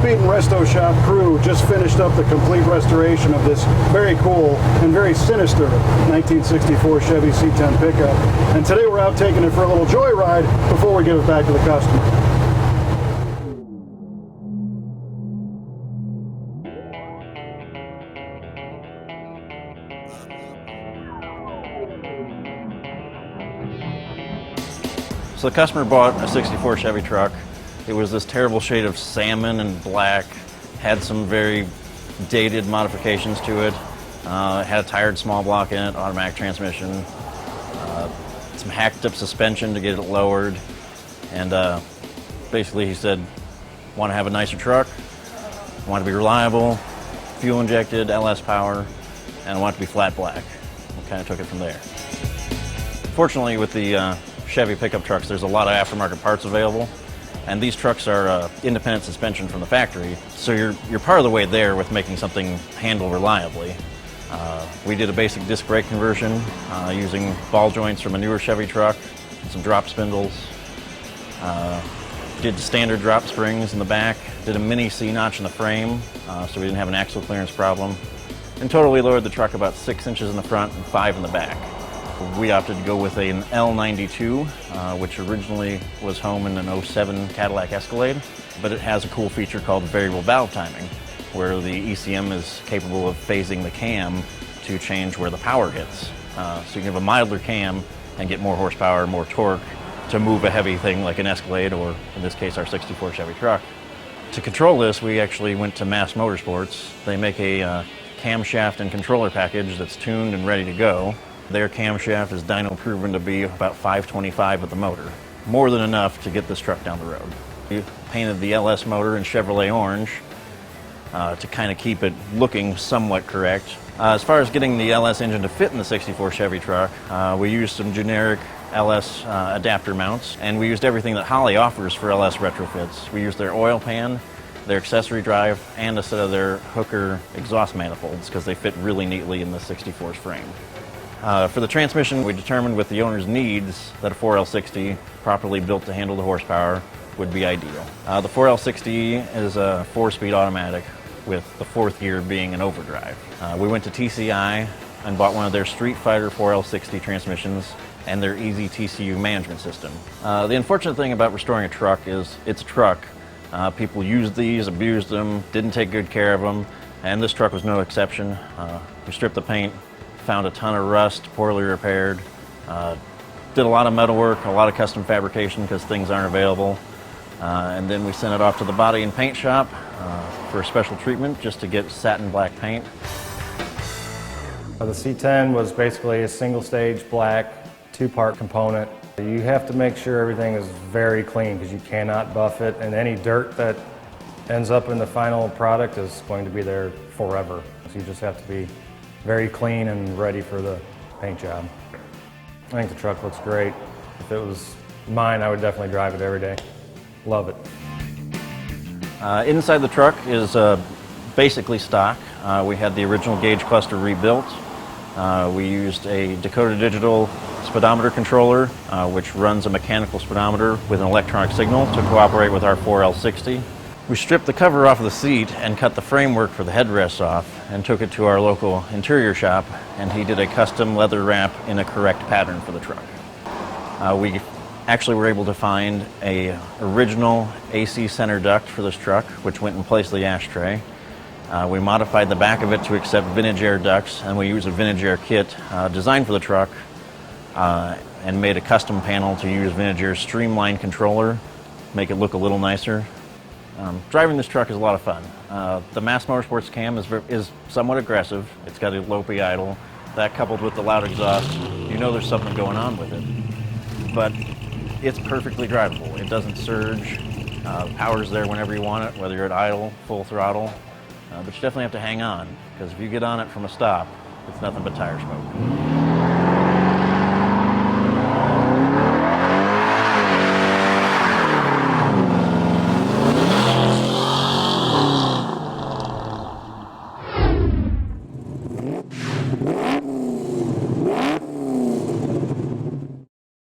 Speed and Resto Shop crew just finished up the complete restoration of this very cool and very sinister 1964 Chevy C10 pickup. And today we're out taking it for a little joyride before we give it back to the customer. So the customer bought a 64 Chevy truck. It was this terrible shade of salmon and black, had some very dated modifications to it. It had a tired small block in it, automatic transmission, some hacked up suspension to get it lowered. And basically he said, want to have a nicer truck, want to be reliable, fuel injected, LS power, and I want it to be flat black. We kind of took it from there. Fortunately with the Chevy pickup trucks, there's a lot of aftermarket parts available, and these trucks are independent suspension from the factory, so you're part of the way there with making something handle reliably. We did a basic disc brake conversion using ball joints from a newer Chevy truck and some drop spindles. Did standard drop springs in the back, did a mini C-notch in the frame so we didn't have an axle clearance problem. In total we lowered the truck about 6 inches in the front and 5 in the back. We opted to go with an L92, which originally was home in an 07 Cadillac Escalade, but it has a cool feature called variable valve timing, where the ECM is capable of phasing the cam to change where the power hits. So you can have a milder cam and get more horsepower, more torque to move a heavy thing like an Escalade, or in this case our 64 Chevy truck. To control this, we actually went to Mast Motorsports. They make a camshaft and controller package that's tuned and ready to go. Their camshaft is dyno proven to be about 525 with the motor. More than enough to get this truck down the road. We painted the LS motor in Chevrolet orange to kind of keep it looking somewhat correct. As far as getting the LS engine to fit in the 64 Chevy truck, we used some generic LS adapter mounts, and we used everything that Holley offers for LS retrofits. We used their oil pan, their accessory drive, and a set of their Hooker exhaust manifolds because they fit really neatly in the 64's frame. For the transmission, we determined with the owner's needs that a 4L60 properly built to handle the horsepower would be ideal. The 4L60 is a 4-speed automatic with the 4th gear being an overdrive. We went to TCI and bought one of their Street Fighter 4L60 transmissions and their Easy TCU management system. The unfortunate thing about restoring a truck is it's a truck. People used these, abused them, didn't take good care of them, and this truck was no exception. We stripped the paint, found a ton of rust, poorly repaired, did a lot of metal work, a lot of custom fabrication because things aren't available, and then we sent it off to the body and paint shop for a special treatment just to get satin black paint. The C10 was basically a single stage black 2-part component. You have to make sure everything is very clean because you cannot buff it, and any dirt that ends up in the final product is going to be there forever. So you just have to be very clean and ready for the paint job. I think the truck looks great. If it was mine, I would definitely drive it every day. Love it. Inside the truck is basically stock. We had the original gauge cluster rebuilt. We used a Dakota Digital speedometer controller, which runs a mechanical speedometer with an electronic signal to cooperate with our 4L60. We stripped the cover off of the seat and cut the framework for the headrests off and took it to our local interior shop, and he did a custom leather wrap in a correct pattern for the truck. We actually were able to find a original AC center duct for this truck, which went in place of the ashtray. We modified the back of it to accept vintage air ducts, and we used a vintage air kit designed for the truck and made a custom panel to use vintage air's streamlined controller, make it look a little nicer. Driving this truck is a lot of fun. The Mast Motorsports cam is somewhat aggressive. It's got a low P idle. That coupled with the loud exhaust, you know there's something going on with it. But it's perfectly drivable. It doesn't surge. Power's there whenever you want it, whether you're at idle, full throttle. But you definitely have to hang on, because if you get on it from a stop, it's nothing but tire smoke.